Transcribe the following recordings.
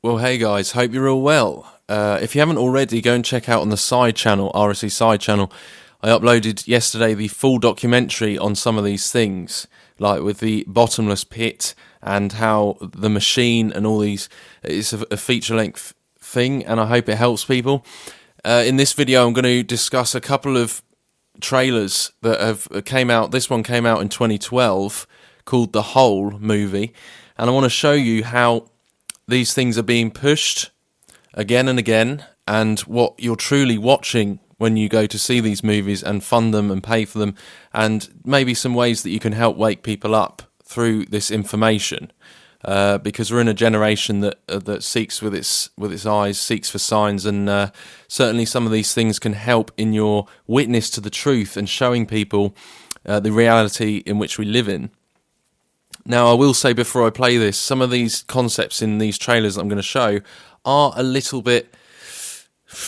Well, hey guys, hope you're all well. If you haven't already, go and check out on the side channel, RSC side channel. I uploaded yesterday the full documentary on some of these things, like with the bottomless pit and how the machine and all these. It's a feature-length thing, and I hope it helps people. In this video, I'm going to discuss a couple of trailers that have came out. This one came out in 2012, called The Hole movie, and I want to show you how these things are being pushed again and again, and what you're truly watching when you go to see these movies and fund them and pay for them, and maybe some ways that you can help wake people up through this information, because we're in a generation that seeks with its eyes, seeks for signs, and certainly some of these things can help in your witness to the truth and showing people the reality in which we live in. Now, I will say before I play this, some of these concepts in these trailers I'm going to show are a little bit,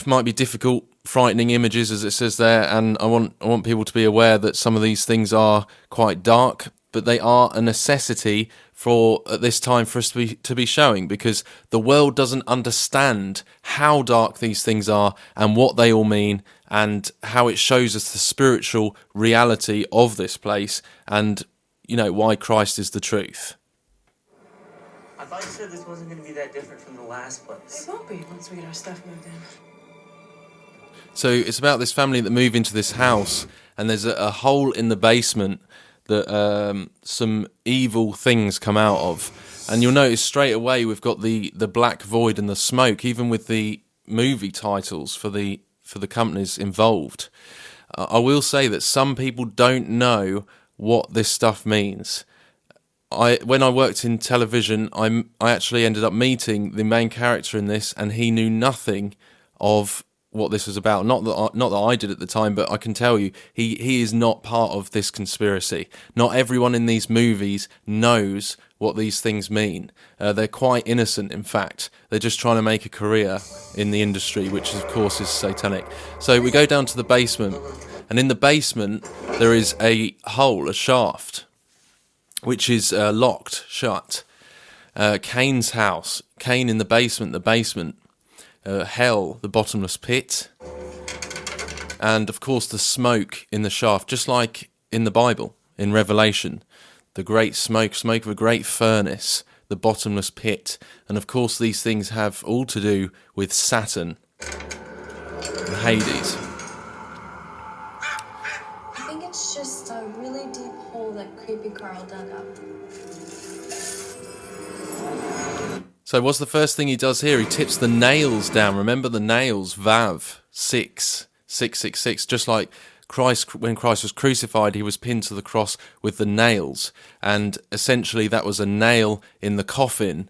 might be difficult, frightening images, as it says there, and I want people to be aware that some of these things are quite dark, but they are a necessity for at this time for us to be showing, because the world doesn't understand how dark these things are and what they all mean, and how it shows us the spiritual reality of this place, and why Christ is the truth. I thought you said this wasn't going to be that different from the last place. It won't be once we get our stuff moved in. So it's about this family that move into this house, and there's a hole in the basement that some evil things come out of. And you'll notice straight away we've got the black void and the smoke, even with the movie titles for the companies involved. I will say that some people don't know what this stuff means. When I worked in television, I actually ended up meeting the main character in this, and he knew nothing of what this was about. Not that I did at the time, but I can tell you, he is not part of this conspiracy. Not everyone in these movies knows what these things mean. They're quite innocent, in fact. They're just trying to make a career in the industry, which of course is satanic. So we go down to the basement, and in the basement there is a hole, a shaft, which is locked shut. Cain's house, Cain in the basement, hell, the bottomless pit, and of course the smoke in the shaft, just like in the Bible, in Revelation, the great smoke of a great furnace, the bottomless pit, and of course these things have all to do with Saturn and Hades. I think it's just a really deep hole that Creepy Carl dug up. So what's the first thing he does here? He tips the nails down. Remember the nails, Vav, 666, just like Christ, when Christ was crucified, he was pinned to the cross with the nails. And essentially that was a nail in the coffin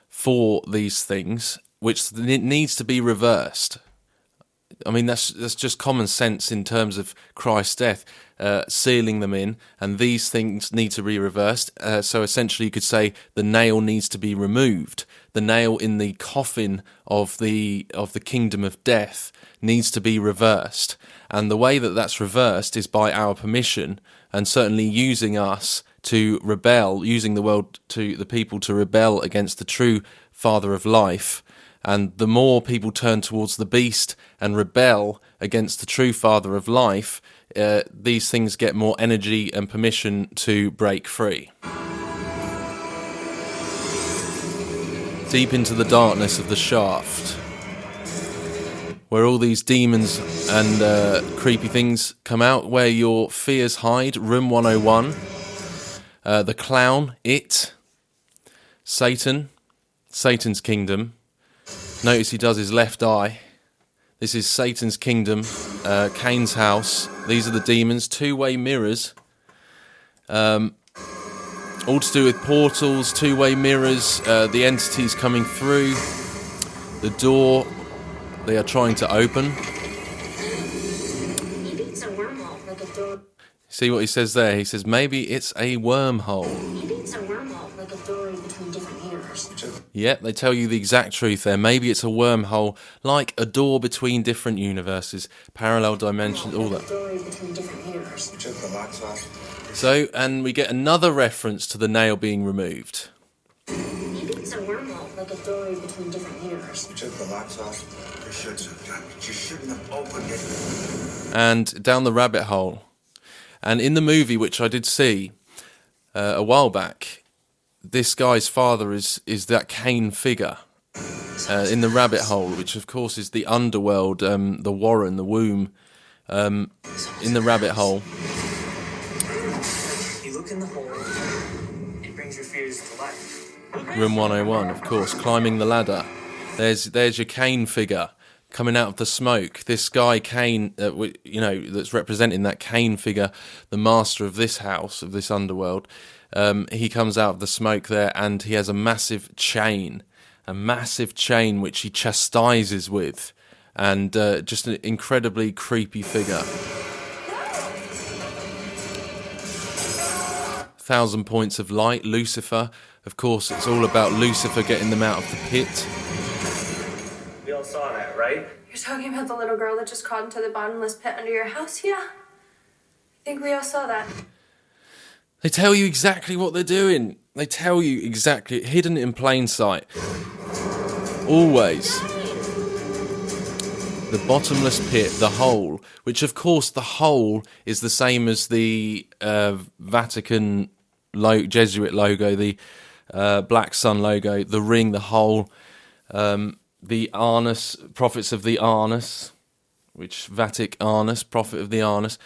for these things, which needs to be reversed. I mean, that's just common sense in terms of Christ's death, sealing them in, and these things need to be reversed. So essentially you could say the nail needs to be removed. The nail in the coffin of the kingdom of death needs to be reversed. And the way that that's reversed is by our permission, and certainly using us to rebel, using the people to rebel against the true Father of life. And the more people turn towards the beast and rebel against the true Father of life, these things get more energy and permission to break free. Deep into the darkness of the shaft, where all these demons and creepy things come out, where your fears hide, room 101, the clown, it, Satan's kingdom. Notice he does his left eye. This is Satan's kingdom, Cain's house. These are the demons, two-way mirrors. All to do with portals, two-way mirrors, the entities coming through. The door they are trying to open. Maybe it's a wormhole, like a door. See what he says there? He says, maybe it's a wormhole. Maybe it's a wormhole, like a door between different universes. Yep, they tell you the exact truth there. Maybe it's a wormhole, like a door between different universes, parallel dimensions, all that. A door between different universes. Check the box off. So, and we get another reference to the nail being removed. Maybe it's a wormhole, like a doorway between different universes. You took the locks off. You should have done it. You shouldn't have opened it. And down the rabbit hole. And in the movie, which I did see a while back, this guy's father is that Kane figure in the rabbit hole, which of course is the underworld, the warren, the womb, in the rabbit hole. You look in the hole, it brings your fears to life. Room 101, of course, climbing the ladder. There's your Kane figure coming out of the smoke. This guy Kane, that's representing that Kane figure, the master of this house, of this underworld. He comes out of the smoke there, and he has a massive chain which he chastises with, and just an incredibly creepy figure. 1,000 points of light, Lucifer. Of course, it's all about Lucifer getting them out of the pit. We all saw that, right? You're talking about the little girl that just crawled into the bottomless pit under your house? Yeah. I think we all saw that. They tell you exactly what they're doing. They tell you exactly, hidden in plain sight. Always. The bottomless pit, the hole, which of course the hole is the same as the Vatican Jesuit logo, the Black Sun logo, the ring, the hole, the Arnus, prophets of the Arnus, which Vatic Arnus, prophet of the Arnus,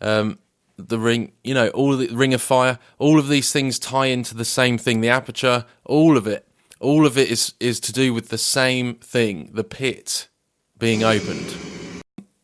the ring, all of the Ring of Fire, all of these things tie into the same thing, the aperture, all of it is to do with the same thing, the pit being opened.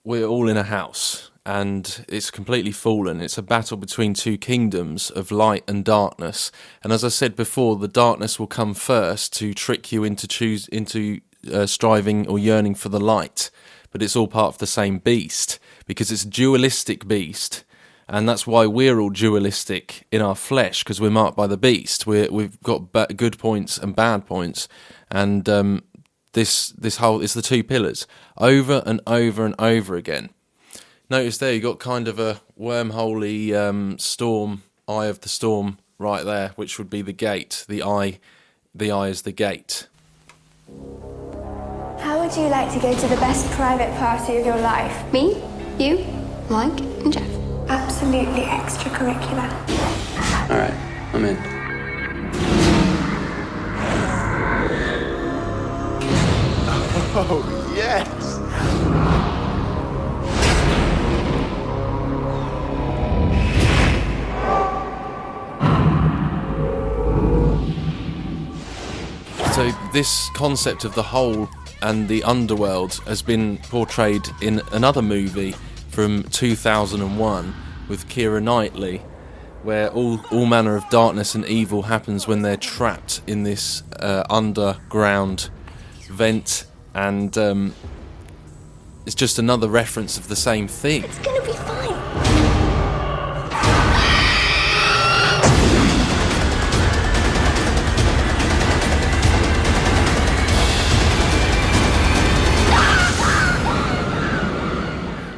We're all in a house, and it's completely fallen. It's a battle between two kingdoms of light and darkness. And as I said before, the darkness will come first to trick you into striving or yearning for the light. But it's all part of the same beast, because it's a dualistic beast. And that's why we're all dualistic in our flesh, because we're marked by the beast. We've got good points and bad points. And this whole, it's the two pillars, over and over and over again. Notice there you got kind of a wormholey storm, eye of the storm right there, which would be the gate. The eye is the gate. How would you like to go to the best private party of your life? Me, you, Mike, and Jeff. Absolutely extracurricular. All right, I'm in. Oh, yes! So this concept of the hole and the underworld has been portrayed in another movie from 2001 with Keira Knightley, where all manner of darkness and evil happens when they're trapped in this underground vent, and it's just another reference of the same thing. It's gonna be fine.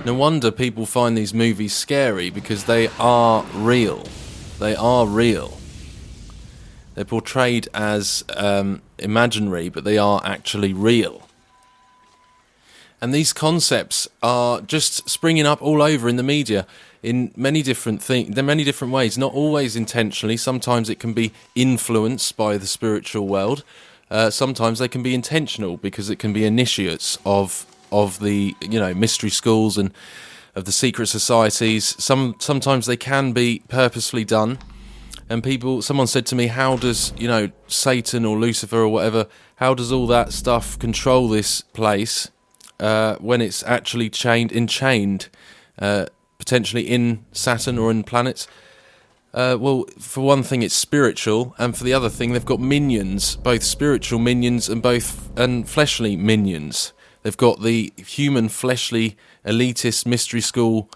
No wonder people find these movies scary, because they are real. They are real. They're portrayed as imaginary, but they are actually real. And these concepts are just springing up all over in the media in many different ways, not always intentionally. Sometimes it can be influenced by the spiritual world. Sometimes they can be intentional, because it can be initiates of the mystery schools and of the secret societies. Sometimes they can be purposefully done. And someone said to me, how does Satan or Lucifer or whatever, how does all that stuff control this place when it's actually enchained, potentially in Saturn or in planets? Well, for one thing, it's spiritual, and for the other thing, they've got minions, both spiritual minions and fleshly minions. They've got the human, fleshly, elitist, mystery school,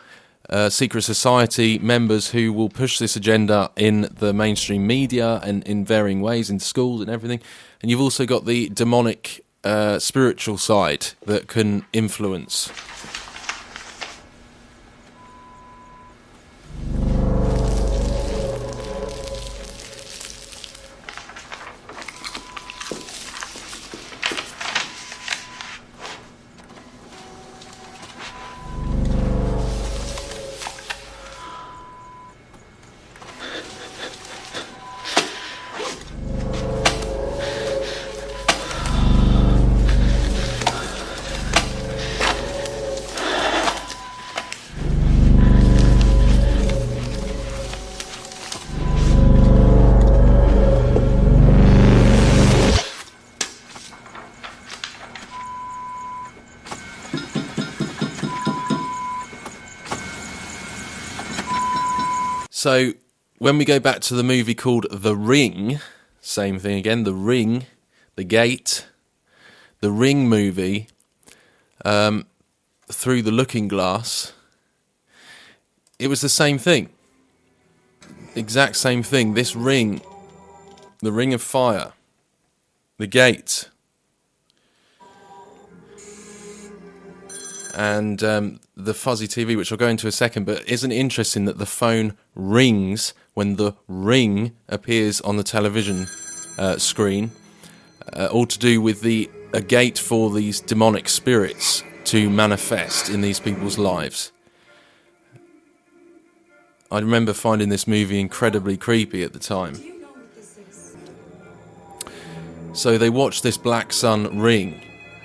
secret society members who will push this agenda in the mainstream media and in varying ways, in schools and everything. And you've also got the demonic, spiritual side that can influence. So when we go back to the movie called The Ring, same thing again, The Ring, The Gate, The Ring movie, Through the Looking Glass, it was the same thing. Exact same thing. This ring, the Ring of Fire, the Gate, and the fuzzy TV, which I'll go into a second, but isn't it interesting that the phone rings when the ring appears on the television screen, all to do with a gate for these demonic spirits to manifest in these people's lives. I remember finding this movie incredibly creepy at the time. So they watch this black sun ring,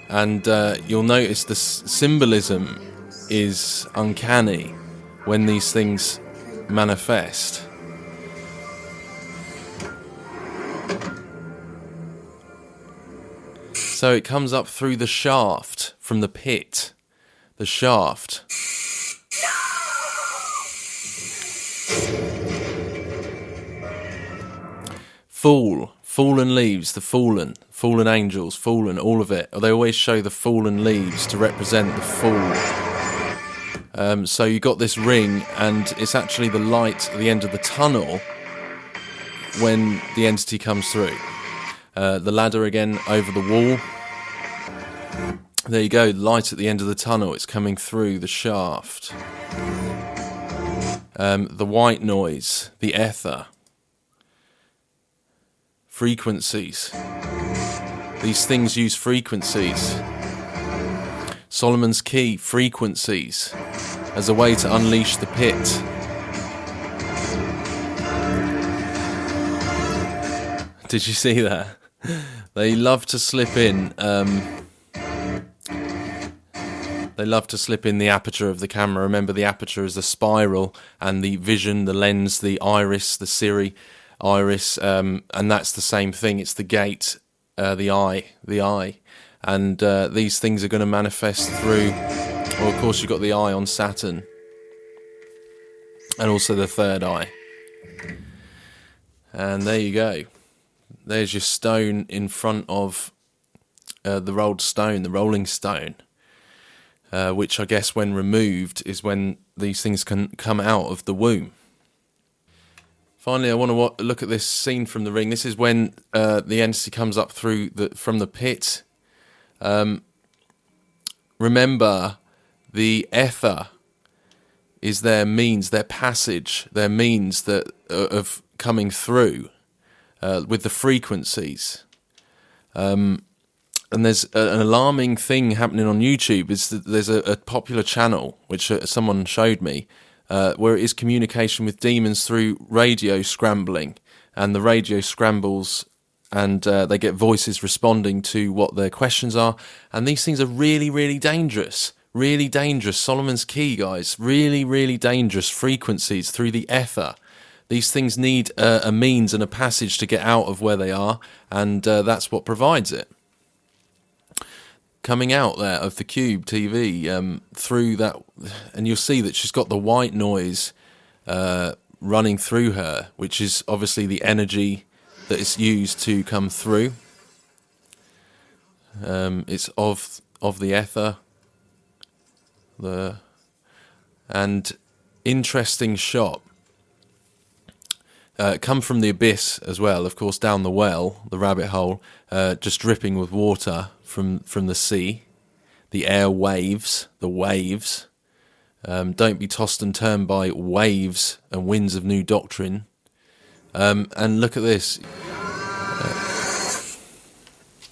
and you'll notice the symbolism is uncanny when these things manifest. So it comes up through the shaft, from the pit, the shaft. Fallen leaves, the fallen angels, fallen, all of it. They always show the fallen leaves to represent the fall. So you got this ring, and it's actually the light at the end of the tunnel when the entity comes through. The ladder again over the wall. There you go, light at the end of the tunnel. It's coming through the shaft. The white noise, the ether. Frequencies. These things use frequencies. Solomon's key, frequencies, as a way to unleash the pit. Did you see that? They love to slip in. They love to slip in the aperture of the camera. Remember, the aperture is the spiral, and the vision, the lens, the iris, the iris, and that's the same thing. It's the gate, the eye, and these things are going to manifest through. Well, of course, you've got the eye on Saturn, and also the third eye. And there you go. There's your stone in front of the rolled stone, the rolling stone, which I guess when removed is when these things can come out of the womb. Finally, I want to look at this scene from The Ring. This is when the entity comes up from the pit. Remember, the ether is their means, their passage, their means that of coming through with the frequencies. And there's an alarming thing happening on YouTube. Is that there's a popular channel which someone showed me, where it is communication with demons through radio scrambling, and the radio scrambles, and they get voices responding to what their questions are, and these things are really, really dangerous. Really dangerous. Solomon's key, guys. Really, really dangerous frequencies through the ether. These things need a means and a passage to get out of where they are, and that's what provides it. Coming out there of the Cube TV through that, and you'll see that she's got the white noise running through her, which is obviously the energy that is used to come through. It's of the ether. And interesting shot. Come from the abyss as well, of course, down the well, the rabbit hole, just dripping with water from the sea, the air waves, the waves. Don't be tossed and turned by waves and winds of new doctrine. And look at this.